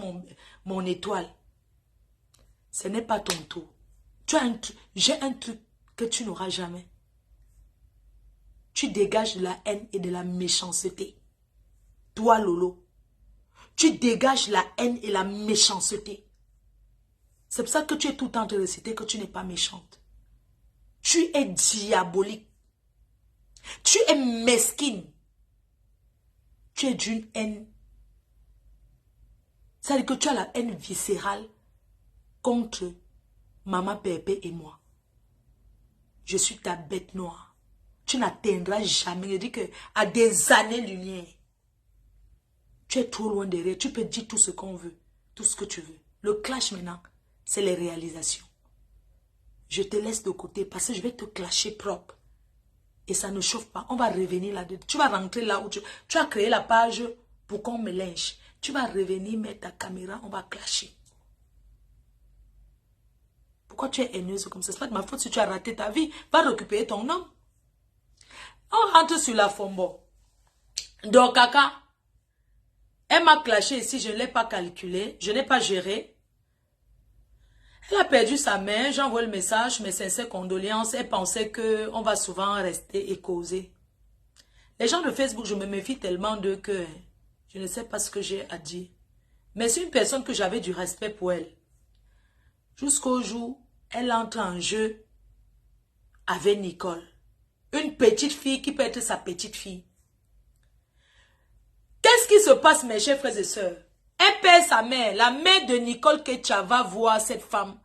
mon étoile. Ce n'est pas ton tour. J'ai un truc que tu n'auras jamais. Tu dégages de la haine et de la méchanceté. Toi, Lolo. Tu dégages la haine et la méchanceté. C'est pour ça que tu es tout le temps en train de réciter que tu n'es pas méchante. Tu es diabolique. Tu es mesquine. Tu es d'une haine. C'est-à-dire que tu as la haine viscérale contre Maman Pépé et moi. Je suis ta bête noire. Tu n'atteindras jamais. Je dis que à des années-lumière. Tu es trop loin derrière. Tu peux dire tout ce qu'on veut. Tout ce que tu veux. Le clash maintenant, c'est les réalisations. Je te laisse de côté parce que je vais te clasher propre. Et ça ne chauffe pas. On va revenir là-dedans. Tu vas rentrer là où tu as créé la page pour qu'on me lynche. Tu vas revenir mettre ta caméra. On va clasher. Pourquoi tu es haineuse comme ça? C'est pas de ma faute si tu as raté ta vie. Va récupérer ton homme. On rentre sur la fombo. Donc, Kaka, elle m'a clashé ici. Je ne l'ai pas calculé. Je n'ai pas géré. Elle a perdu sa mère, j'envoie le message, mes sincères condoléances. Elle pensait qu'on va souvent rester et causer. Les gens de Facebook, je me méfie tellement d'eux que je ne sais pas ce que j'ai à dire. Mais c'est une personne que j'avais du respect pour elle. Jusqu'au jour, elle entre en jeu avec Nicole. Une petite fille qui peut être sa petite fille. Qu'est-ce qui se passe, mes chers frères et sœurs? Elle perd sa mère. La mère de Nicole Ketcha va voir cette femme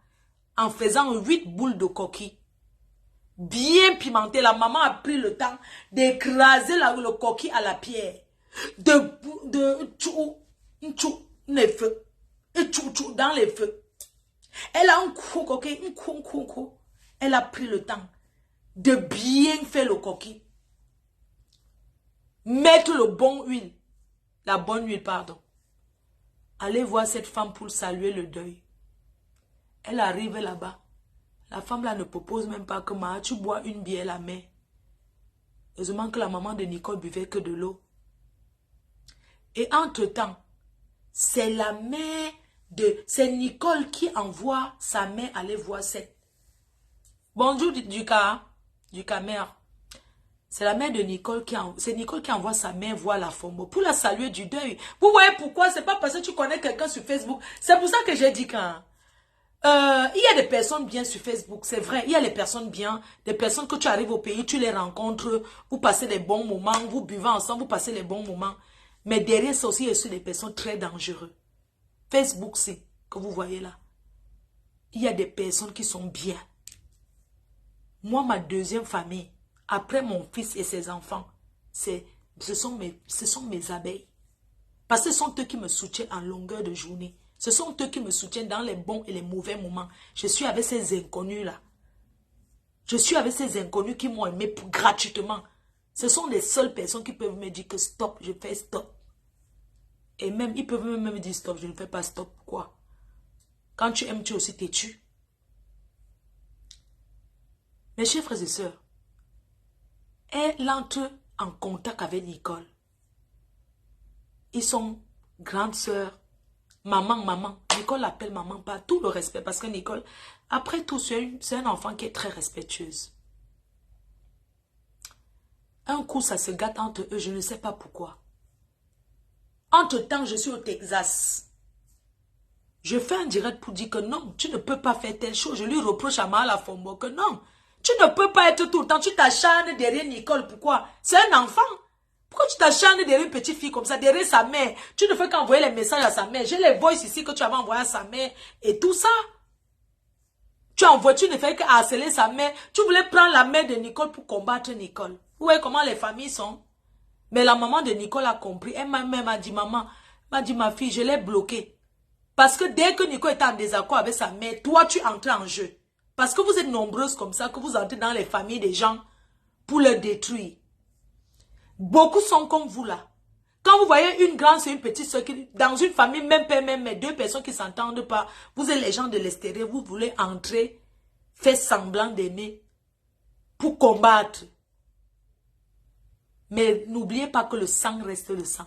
en faisant 8 boules de coquille. Bien pimentée. La maman a pris le temps d'écraser le coquille à la pierre. Les feux. Dans les feux. Elle a un coup coquille. Elle a pris le temps de bien faire le coquille. Mettre le bon huile. La bonne huile, pardon. Allez voir cette femme pour saluer le deuil. Elle arrive là-bas. La femme là ne propose même pas que tu bois une bière la main. Heureusement que la maman de Nicole buvait que de l'eau. Et entre-temps, c'est la mère de... C'est Nicole qui envoie sa mère aller voir cette... Bonjour du mère. C'est la mère de Nicole c'est Nicole qui envoie sa mère voir la femme pour la saluer du deuil. Vous voyez pourquoi? C'est pas parce que tu connais quelqu'un sur Facebook. C'est pour ça que j'ai dit quand... il y a des personnes bien sur Facebook, c'est vrai. Il y a les personnes bien, des personnes que tu arrives au pays, tu les rencontres, vous passez des bons moments, vous buvez ensemble, vous passez les bons moments. Mais derrière ça aussi, il y a des personnes très dangereuses. Facebook, c'est que vous voyez là. Il y a des personnes qui sont bien. Moi, ma deuxième famille, après mon fils et ses enfants, ce sont mes abeilles. Parce que ce sont eux qui me soutiennent en longueur de journée. Ce sont eux qui me soutiennent dans les bons et les mauvais moments. Je suis avec ces inconnus-là. Je suis avec ces inconnus qui m'ont aimé gratuitement. Ce sont les seules personnes qui peuvent me dire que stop, je fais stop. Et même, ils peuvent même me dire stop, je ne fais pas stop. Pourquoi? Quand tu aimes, tu es aussi têtu. Mes chers frères et sœurs, elle entre en contact avec Nicole. Ils sont grandes sœurs. Maman. Nicole l'appelle maman par tout le respect. Parce que Nicole, après tout, c'est un enfant qui est très respectueuse. Un coup, ça se gâte entre eux. Je ne sais pas pourquoi. Entre-temps, je suis au Texas. Je fais un direct pour dire que non, tu ne peux pas faire telle chose. Je lui reproche à Mala Fombo que non. Tu ne peux pas être tout le temps. Tu t'acharnes derrière Nicole. Pourquoi? C'est un enfant. Pourquoi tu t'acharnes derrière une petite fille comme ça, derrière sa mère? Tu ne fais qu'envoyer les messages à sa mère. J'ai les voices ici que tu avais envoyé à sa mère et tout ça. Tu envoies, tu ne fais que harceler sa mère. Tu voulais prendre la mère de Nicole pour combattre Nicole. Vous voyez comment les familles sont? Mais la maman de Nicole a compris. Elle m'a dit, maman, m'a dit, ma fille, je l'ai bloquée. Parce que dès que Nicole était en désaccord avec sa mère, toi, tu entres en jeu. Parce que vous êtes nombreuses comme ça, que vous entrez dans les familles des gens pour les détruire. Beaucoup sont comme vous là. Quand vous voyez une grande soeur, une petite soeur, dans une famille, même père, même mère, deux personnes qui ne s'entendent pas, vous êtes les gens de l'extérieur, vous voulez entrer, faire semblant d'aimer, pour combattre. Mais n'oubliez pas que le sang reste le sang.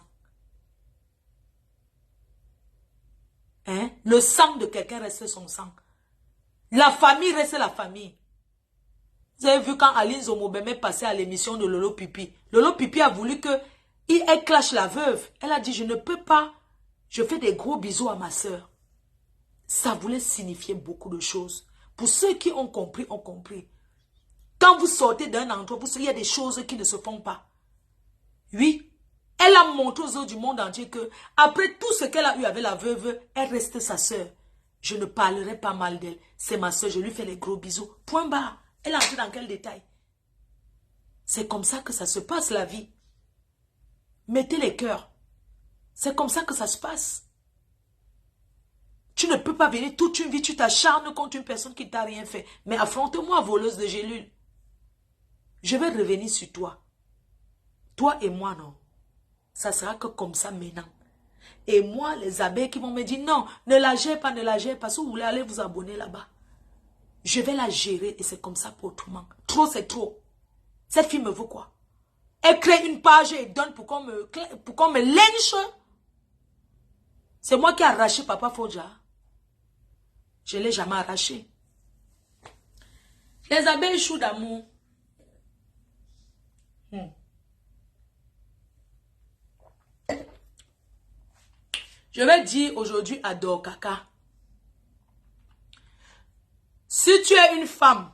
Hein? Le sang de quelqu'un reste son sang. La famille reste la famille. Vous avez vu quand Aline Zomobeme est passée à l'émission de Lolo Pipi. Lolo Pipi a voulu elle clash la veuve. Elle a dit, je ne peux pas. Je fais des gros bisous à ma soeur. Ça voulait signifier beaucoup de choses. Pour ceux qui ont compris, ont compris. Quand vous sortez d'un endroit, il y a des choses qui ne se font pas. Oui. Elle a montré aux autres du monde entier que, après tout ce qu'elle a eu avec la veuve, elle reste sa soeur. Je ne parlerai pas mal d'elle. C'est ma soeur, je lui fais les gros bisous. Point barre. Elle a entré dans quel détail? C'est comme ça que ça se passe, la vie. Mettez les cœurs. C'est comme ça que ça se passe. Tu ne peux pas venir toute une vie, tu t'acharnes contre une personne qui ne t'a rien fait. Mais affronte-moi, voleuse de gélules. Je vais revenir sur toi. Toi et moi, non. Ça sera que comme ça maintenant. Et moi, les abeilles qui vont me dire, non, ne la gère pas, ne la gère pas. Si vous voulez aller vous abonner là-bas, je vais la gérer et c'est comme ça pour tout le monde. Trop, c'est trop. Cette fille me veut quoi? Elle crée une page et donne pour qu'on me lynche. C'est moi qui ai arraché Papa Fodja. Je ne l'ai jamais arraché. Les abeilles choues d'amour. Je vais dire aujourd'hui à Dorkaka. Si tu es une femme,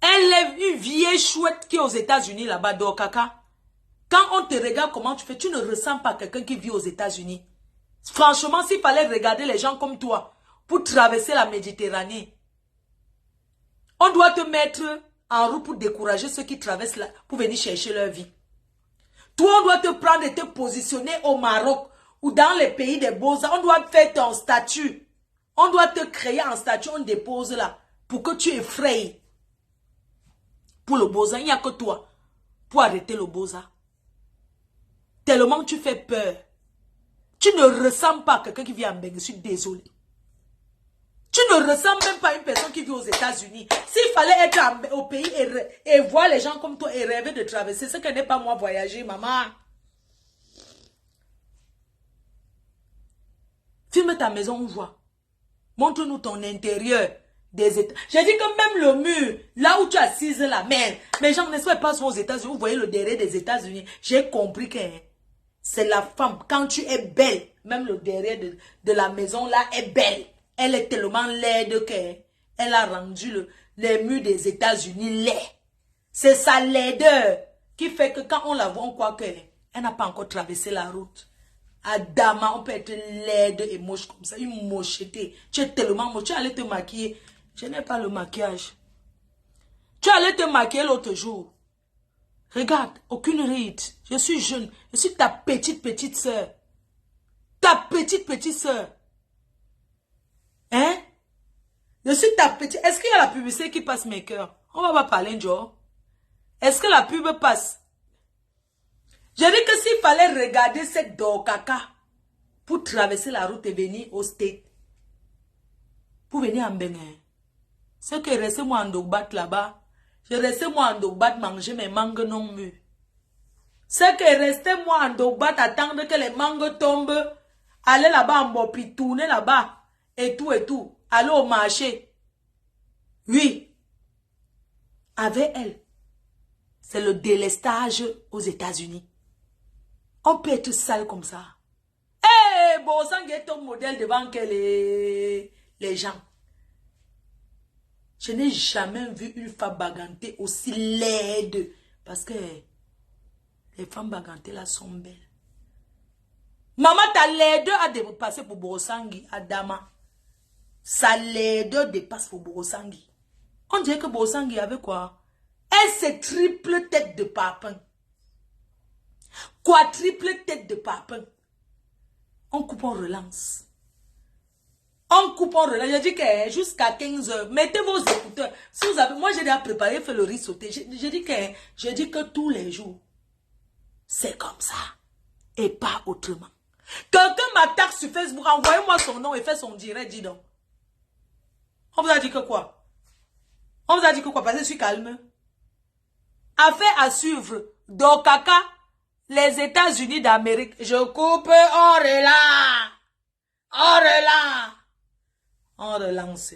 elle est une vieille chouette qui est aux États-Unis là-bas, Dorkaka. Quand on te regarde comment tu fais, tu ne ressens pas quelqu'un qui vit aux États-Unis. Franchement, s'il fallait regarder les gens comme toi pour traverser la Méditerranée, on doit te mettre en route pour décourager ceux qui traversent là, pour venir chercher leur vie. Toi, on doit te prendre et te positionner au Maroc ou dans les pays des Beaux-Arts. On doit faire ton statut. On doit te créer un statut, on dépose là, pour que tu effrayes. Pour le Beaux-Arts, il n'y a que toi pour arrêter le Beaux-Arts. Tellement tu fais peur. Tu ne ressembles pas à quelqu'un qui vit en Bengue. Je suis désolé. Tu ne ressembles même pas à une personne qui vit aux États-Unis. S'il fallait être au pays et voir les gens comme toi et rêver de traverser, ce que n'est pas moi voyager, maman. Filme ta maison, on voit. Montre-nous ton intérieur des États. J'ai dit que même le mur, là où tu assises la mer, mes gens ne sont pas aux États-Unis. Vous voyez le derrière des États-Unis. J'ai compris que c'est la femme. Quand tu es belle, même le derrière de la maison là est belle. Elle est tellement laide qu'elle a rendu les murs des États-Unis laids. C'est sa laideur qui fait que quand on la voit, on croit qu'elle n'a pas encore traversé la route. Adama, on peut être laide et moche comme ça, une mocheté. Tu es tellement moche, tu es allé te maquiller. Je n'ai pas le maquillage. Tu es allé te maquiller l'autre jour. Regarde, aucune ride. Je suis jeune. Je suis ta petite soeur. Ta petite soeur. Hein? Je suis ta petite. Est-ce qu'il y a la publicité qui passe mes cœurs? On va pas parler, Joe. Est-ce que la pub passe? J'ai dit que s'il fallait regarder cette Dorkaka pour traverser la route et venir au State, pour venir en Bénin, c'est que rester moi en Dogbat là-bas, je restais moi en Dogbat manger mes mangues non mûres. C'est que rester moi en Dogbat attendre que les mangues tombent, aller là-bas en Bopi, tourner là-bas, et tout, aller au marché. Oui, avec elle, c'est le délestage aux États-Unis. On peut être sale comme ça. Eh, Borosang est ton modèle devant que les gens. Je n'ai jamais vu une femme bagantée aussi laide. Parce que les femmes bagantées là sont belles. Maman, ta laideur a dépassé pour Borosangi, Adama. Sa laideur dépasse pour Borosangi. On dirait que Borosangi avait quoi? Elle, c'est triple tête de papin. Quadruple tête de papin. On coupe, on relance. On coupe, on relance. Je dis que jusqu'à 15 heures, mettez vos écouteurs. Si vous avez, moi j'ai déjà préparé, fait le riz sauté. Je dis que tous les jours, c'est comme ça. Et pas autrement. Quelqu'un m'attaque sur Facebook, envoyez-moi son nom et fait son direct, dis donc. On vous a dit que quoi? On vous a dit que quoi? Parce que je suis calme. Affaire à suivre. Dokaka, les États-Unis d'Amérique. Je coupe, on relance. On relance. On relance.